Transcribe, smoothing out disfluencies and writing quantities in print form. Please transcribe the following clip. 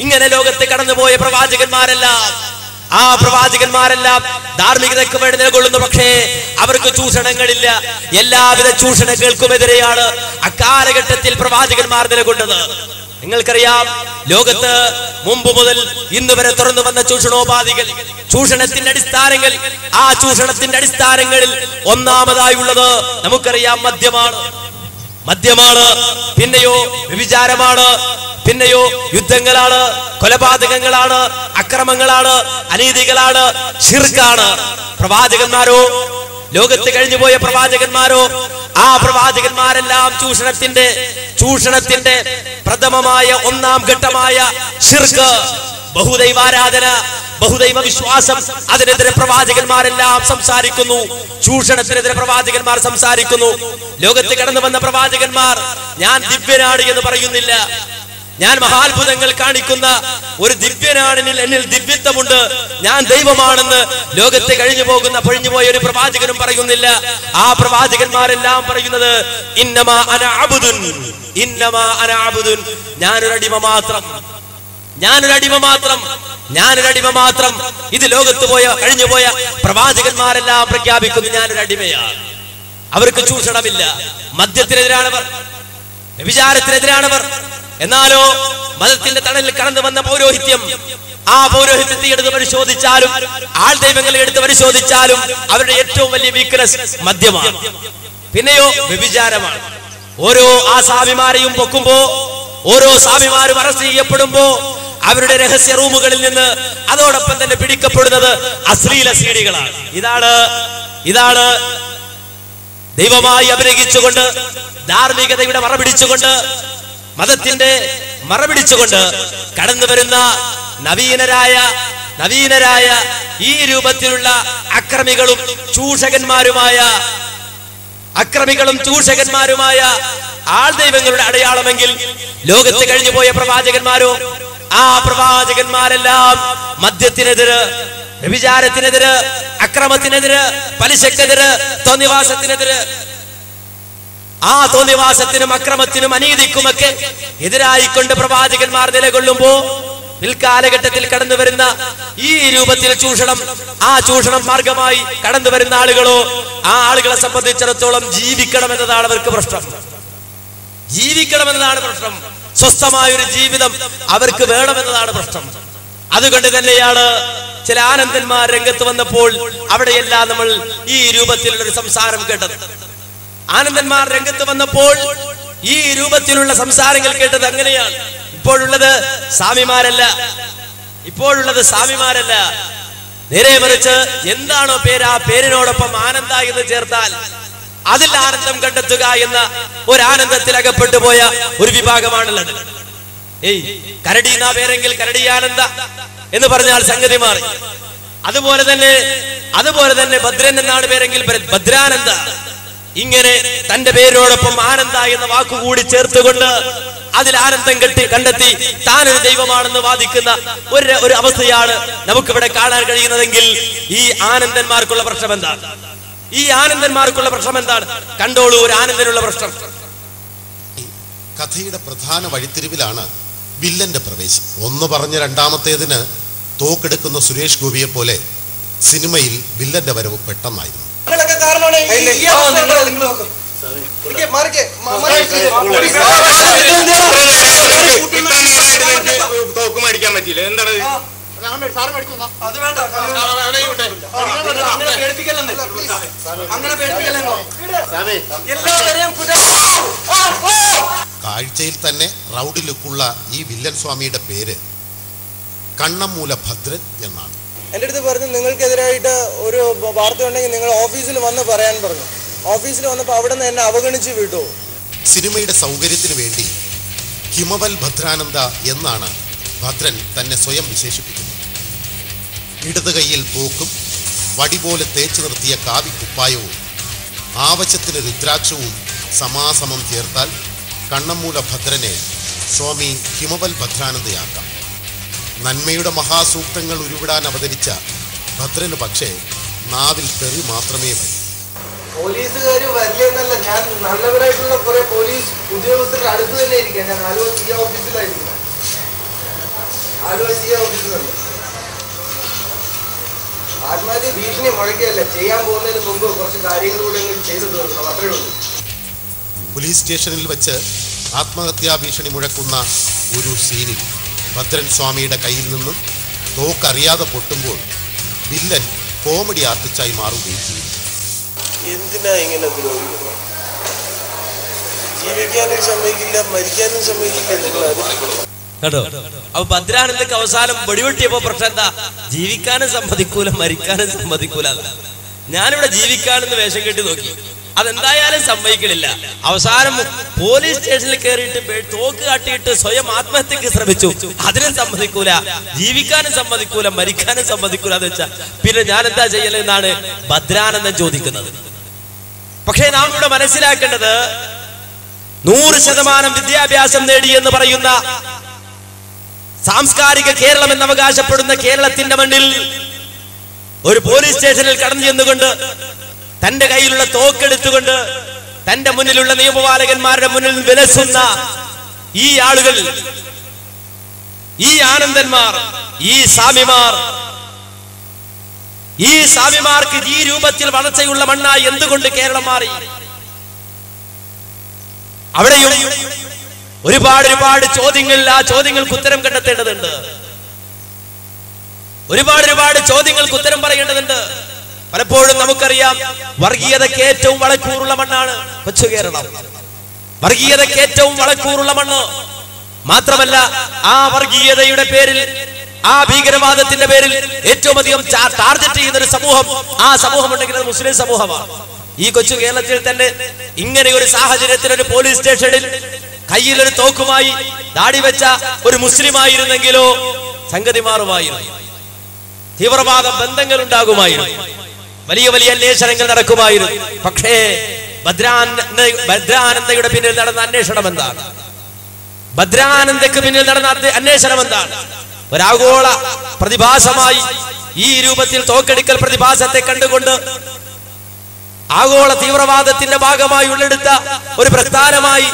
ഇങ്ങനെ ലോകത്തെ കടന്നുപോയ പ്രവാചകന്മാരെല്ലാം ആ പ്രവാചകന്മാരെല്ലാം ധാർമ്മികതയ്ക്ക് വേണ്ടി നിലകൊള്ളുന്നു. പക്ഷേ അവർക്ക് ചൂഷണങ്ങളില്ല. എല്ലാവിധ ചൂഷണങ്ങൾക്കുമെതിരെയാണ് അക്കാലഘട്ടത്തിൽ പ്രവാചകന്മാർ നിലകൊണ്ടത്. നിങ്ങൾക്കറിയാം, ലോകത്ത് മുമ്പ് മുതൽ ഇന്ന് വരെ തുറന്നു വന്ന ചൂഷണോപാധികൾ, ചൂഷണത്തിന്റെ അടിസ്ഥാനങ്ങൾ, ആ ചൂഷണത്തിന്റെ അടിസ്ഥാനങ്ങളിൽ ഒന്നാമതായുള്ളത് നമുക്കറിയാം മദ്യമാണ്, പിന്നെയോ വ്യഭിചാരമാണ്, പിന്നെയോ യുദ്ധങ്ങളാണ്, കൊലപാതകങ്ങളാണ്, അക്രമങ്ങളാണ്, അനീതികളാണ്, ശിർക്കാണ്. പ്രവാചകന്മാരോ, ലോകത്ത് കഴിഞ്ഞുപോയ പ്രവാചകന്മാരോ, ആ പ്രവാചകന്മാരെല്ലാം ചൂഷണത്തിന്റെ പ്രഥമമായ ഒന്നാം ഘട്ടമായ ശിർക്ക്, ബഹുദൈവാരാധന, ബഹുദൈവ വിശ്വാസം, അതിനെതിരെ പ്രവാചകന്മാരെല്ലാം സംസാരിക്കുന്നു. ചൂഷണത്തിനെതിരെ പ്രവാചകന്മാർ സംസാരിക്കുന്നു. ലോകത്ത് കടന്നു വന്ന പ്രവാചകന്മാർ ഞാൻ ദിവ്യനാണ് എന്ന് പറയുന്നില്ല. ഞാൻ മഹാത്ഭുതങ്ങൾ കാണിക്കുന്ന ഒരു ദിവ്യനാണ്, എന്നിൽ ദിവ്യത്വമുണ്ട്, ഞാൻ ദൈവമാണെന്ന് ലോകത്തെ പൊഴിഞ്ഞുപോയ ഒരു പ്രവാചകനും പറയുന്നില്ല. ആ പ്രവാചകന്മാരെല്ലാം പറയുന്നത് ഇന്നമാ അന അബ്ദുൻ, ഞാനൊരു അടിമ മാത്രം. ഇത് ലോകത്ത് കഴിഞ്ഞുപോയ പ്രവാചകന്മാരെല്ലാം പ്രഖ്യാപിക്കുന്നു, ഞാനൊരു അടിമയാണ്. അവർക്ക് ചൂഷണമില്ല. മദ്യത്തിനെതിരാണവർ, വ്യഭിചാരത്തിനെതിരാണവർ. എന്നാലോ മതത്തിന്റെ തണലിൽ കടന്നു വന്ന പൗരോഹിത്യം, ആ പൗരോഹിത്യത്തെ എടുത്ത് പരിശോധിച്ചാലും, ആൾ ദൈവങ്ങളെ എടുത്ത് പരിശോധിച്ചാലും അവരുടെ ഏറ്റവും വലിയ വീക്ക്നെസ് മദ്യമാണ്, പിന്നെയോ വ്യഭിചാരമാണ്. ഓരോ ആസാമിമാരെയും പൊക്കുമ്പോ, ഓരോ സാമിമാരും അറസ്റ്റ് ചെയ്യപ്പെടുമ്പോ അവരുടെ രഹസ്യ റൂമുകളിൽ നിന്ന് അതോടൊപ്പം തന്നെ പിടിക്കപ്പെടുന്നത് അശ്ലീല സീഡികളാണ്. ഇതാണ് ദൈവമായി അഭിനയിച്ചുകൊണ്ട്, ധാർമ്മികതയുടെ മറപിടിച്ചുകൊണ്ട്, മതത്തിന്റെ മറപിടിച്ചുകൊണ്ട് കടന്നു വരുന്ന നവീനരായ ഈ രൂപത്തിലുള്ള അക്രമികളും ചൂഷകന്മാരുമായ ആൾ ദൈവങ്ങളുടെ അടയാളമെങ്കിൽ ലോകത്ത് കഴിഞ്ഞുപോയ പ്രവാചകന്മാരോ, ആ പ്രവാചകന്മാരെല്ലാം മദ്യത്തിനെതിരെ, വ്യഭിചാരത്തിനെതിരെ, അക്രമത്തിനെതിരെ, പലിശക്കെതിരെ, തോന്നിവാസത്തിനെതിരെ, ആ തോന്നിവാസത്തിനും അക്രമത്തിനും അനീതിക്കുമൊക്കെ എതിരായിക്കൊണ്ട് പ്രവാചകന്മാർ നിലകൊള്ളുമ്പോ പിൽക്കാലഘട്ടത്തിൽ കടന്നു വരുന്ന ഈ രൂപത്തിൽ ആ ചൂഷണം മാർഗമായി കടന്നു വരുന്ന ആളുകളോ, ആ ആളുകളെ സംബന്ധിച്ചിടത്തോളം ജീവിക്കണമെന്നതാണ് അവർക്ക് പ്രശ്നം. സ്വസ്ഥമായൊരു ജീവിതം അവർക്ക് വേണമെന്നതാണ് പ്രശ്നം. അതുകൊണ്ട് തന്നെയാണ് ചില ആനന്ദന്മാർ രംഗത്ത് വന്നപ്പോൾ അവിടെയെല്ലാം നമ്മൾ ഈ രൂപത്തിലുള്ളൊരു സംസാരം കേട്ടത്. ആനന്ദന്മാർ രംഗത്ത് വന്നപ്പോൾ ഈ രൂപത്തിലുള്ള സംസാരങ്ങൾ കേട്ടത് അങ്ങനെയാണ്. ഇപ്പോഴുള്ളത് സ്വാമിമാരല്ല, നേരെ മറിച്ച് എന്താണോ പേര്, ആ പേരിനോടൊപ്പം ആനന്ദ എന്ന് ചേർത്താൽ അതിൽ ആനന്ദം കണ്ടെത്തുക എന്ന ഒരു ആനന്ദത്തിൽ അകപ്പെട്ടു പോയ ഒരു വിഭാഗമാണുള്ളത്. കരടി എന്നാ പേരെങ്കിൽ കരടി ആനന്ദ എന്ന് പറഞ്ഞാൽ സംഗതി മാറി. അതുപോലെ തന്നെ ഭദ്രൻ എന്നാണ് പേരെങ്കിൽ ഭദ്രാനന്ദ. ഇങ്ങനെ തന്റെ പേരിനോടൊപ്പം ആനന്ദ എന്ന വാക്കുകൂടി ചേർത്തുകൊണ്ട് അതിൽ ആനന്ദം കണ്ടെത്തി താനൊരു ദൈവമാണെന്ന് വാദിക്കുന്ന ഒരു അവസ്ഥയാണ് നമുക്കിവിടെ കാണാൻ കഴിയുന്നതെങ്കിൽ ഈ ആനന്ദന്മാർക്കുള്ള പ്രശ്നം എന്താണ്? കണ്ടോളൂ ഒരു ആനന്ദനുള്ള പ്രശ്നം. കഥയുടെ പ്രധാന വഴിത്തിരിവിലാണ് വില്ലന്റെ പ്രവേശം. ഒന്ന് പറഞ്ഞ രണ്ടാമത്തേതിന് തോക്കെടുക്കുന്ന സുരേഷ് ഗോപിയെ പോലെ സിനിമയിൽ വില്ലന്റെ വരവ് പെട്ടെന്നായിരുന്നു. തോക്ക് മേടിക്കാൻ പറ്റില്ല, എന്താണ് കാഴ്ചയിൽ തന്നെ റൗഡി ലുക്കുള്ള ഈ വില്ലൻ സ്വാമിയുടെ പേര് കണ്ണമ്മൂല ഭദ്രൻ എന്നാണ്. എൻ്റെ അടുത്ത് പറഞ്ഞു, നിങ്ങൾക്കെതിരായിട്ട് ഒരു വാർത്ത ഉണ്ടെങ്കിൽ നിങ്ങൾ ഓഫീസിൽ വന്ന് പറയാൻ പറഞ്ഞു. ഓഫീസിൽ വന്നപ്പോൾ അവിടെ നിന്ന് എന്നെ അവഗണിച്ച് വിട്ടു. സിനിമയുടെ സൗകര്യത്തിന് വേണ്ടി ഹിമവൽ ഭദ്രാനന്ദ എന്നാണ് ഭദ്രൻ തന്നെ സ്വയം വിശേഷിപ്പിക്കുന്നത്. ഇടത് കൈയിൽ തോക്കും വടി പോലെ തേച്ചു നിർത്തിയ കാവിക്കുപ്പായവും ആവശ്യത്തിന് രുദ്രാക്ഷവും സമാസമം ചേർത്താൽ കണ്ണമ്മൂല ഭദ്രനെ സ്വാമി ഹിമവൽ ഭദ്രാനന്ദയാക്കാം. നന്മയുടെ മഹാസൂക്തങ്ങൾ ഉരുവിടാൻ അവതരിച്ച ഭദ്രന് പക്ഷേ നാവിൽ തെറി മാത്രമേ വരൂ. പോലീസുകാർ വരില്ലെന്നല്ല, ഞാൻ നല്ലവരായിട്ടുള്ള കുറെ പോലീസ് ഉദ്യോഗസ്ഥരുടെ അടുത്ത് തന്നെ ഇരിക്കാം. ഞാൻ ഈ ഓഫീസിലായിരിക്കും. ആലുവ സി ഓഫീസിലുണ്ട്. ആത്മഹത്യ ഭീഷണി മുഴക്കുകയല്ല, ചെയ്യാൻ പോകുന്നതിന് മുമ്പ് കുറച്ച് കാര്യങ്ങളിലൂടെ ചെയ്തു തീർക്കണം, അത്രയേ ഉള്ളൂ. പോലീസ് സ്റ്റേഷനിൽ വെച്ച് ആത്മഹത്യാ ഭീഷണി മുഴക്കുന്ന ഒരു സീനിൽ ഭദ്രൻ സ്വാമിയുടെ കയ്യിൽ നിന്നും തോക്കറിയാതെ പൊട്ടുമ്പോൾ വില്ലൻ കോമഡി ആർട്ടിസ്റ്റായി മാറുകയും ചെയ്യും. എന്തിനാ ഇങ്ങനെ ദ്രോഹിക്കുന്നത്? ജീവിക്കാനും സമ്മതിക്കില്ല, മരിക്കാനും സമ്മതിക്കില്ല. നിങ്ങൾ കേട്ടോ? അപ്പൊ ഭദ്രാനന്ദക്ക് അവസാനം വെടിവെട്ടിയപ്പോ പ്രശ്നം എന്താ? ജീവിക്കാനും സമ്മതിക്കൂല, മരിക്കാനും സമ്മതിക്കൂല. ഞാനിവിടെ ജീവിക്കാനെന്ന് വേഷം കെട്ടി നോക്കി, അതെന്തായാലും സമ്മതിക്കണില്ല. അവസാനം പോലീസ് സ്റ്റേഷനിൽ കയറിയിട്ട് തോക്ക് കാട്ടിയിട്ട് സ്വയം ആത്മഹത്യക്ക് ശ്രമിച്ചു, അതിനും സമ്മതിക്കൂല, ജീവിക്കാനും സമ്മതിക്കൂല, മരിക്കാനും സമ്മതിക്കൂല എന്ന് വെച്ചാൽ പിന്നെ ഞാൻ എന്താ ചെയ്യലെന്നാണ് ഭദ്രാനന്ദൻ ചോദിക്കുന്നത്. പക്ഷേ നാം ഇവിടെ മനസ്സിലാക്കേണ്ടത് 100% വിദ്യാഭ്യാസം നേടി എന്ന് പറയുന്ന സാംസ്കാരിക കേരളം എന്ന് അവകാശപ്പെടുന്ന കേരളത്തിന്റെ മണ്ണിൽ ഒരു പോലീസ് സ്റ്റേഷനിൽ കടന്നു ചെന്നുകൊണ്ട് തന്റെ കയ്യിലുള്ള തോക്കെടുത്തുകൊണ്ട് തന്റെ മുന്നിലുള്ള നിയമപാലകന്മാരുടെ മുന്നിൽ വിലസുന്ന ഈ ആളുകൾ, ഈ ആനന്ദന്മാർ, ഈ സ്വാമിമാർക്ക് ഈ രൂപത്തിൽ വളർച്ചയുള്ള മണ്ണായി എന്തുകൊണ്ട് കേരളം മാറി? അവിടെയും ഒരുപാട് ചോദ്യങ്ങൾ, ആ ചോദ്യങ്ങൾക്ക് ഉത്തരം കണ്ടെത്തേണ്ടതുണ്ട്. ഒരുപാട് ചോദ്യങ്ങൾക്ക് ഉത്തരം പറയേണ്ടതുണ്ട്. പലപ്പോഴും നമുക്കറിയാം, വർഗീയതയ്ക്ക് ഏറ്റവും വളക്കൂറുള്ള മണ്ണാണ് കൊച്ചു കേരളം. വർഗീയതയ്ക്ക് ഏറ്റവും വളക്കൂറുള്ള മണ്ണ്. മാത്രമല്ല, ആ വർഗീയതയുടെ പേരിൽ, ആ ഭീകരവാദത്തിന്റെ പേരിൽ ഏറ്റവും അധികം ടാർഗറ്റ് ചെയ്യുന്ന ഒരു സമൂഹം, ആ സമൂഹം ഉണ്ടെങ്കിൽ അത് മുസ്ലിം സമൂഹമാണ്. ഈ കൊച്ചു കേരളത്തിൽ തന്നെ ഇങ്ങനെ ഒരു സാഹചര്യത്തിൽ ഒരു പോലീസ് സ്റ്റേഷനിൽ കയ്യിലൊരു തോക്കുമായി ദാടി വെച്ച ഒരു മുസ്ലിം ആയിരുന്നെങ്കിലോ സംഗതി മാറുമായിരുന്നു. തീവ്രവാദ ബന്ധങ്ങൾ ഉണ്ടാകുമായിരുന്നു, വലിയ അന്വേഷണങ്ങൾ നടക്കുമായിരുന്നു. പക്ഷേ ഭദ്രാനന്ദയുടെ പിന്നിൽ നടന്ന അന്വേഷണം എന്താണ്? ഭദ്രാനന്ദയ്ക്ക് പിന്നിൽ നടന്ന അന്വേഷണം എന്താണ്? ഒരാഗോള പ്രതിഭാസമായി ഈ രൂപത്തിൽ തോക്കെടുക്കൽ പ്രതിഭാസത്തെ കണ്ടുകൊണ്ട് ആഗോള തീവ്രവാദത്തിന്റെ ഭാഗമായി ഉള്ളെടുത്ത ഒരു പ്രസ്ഥാനമായി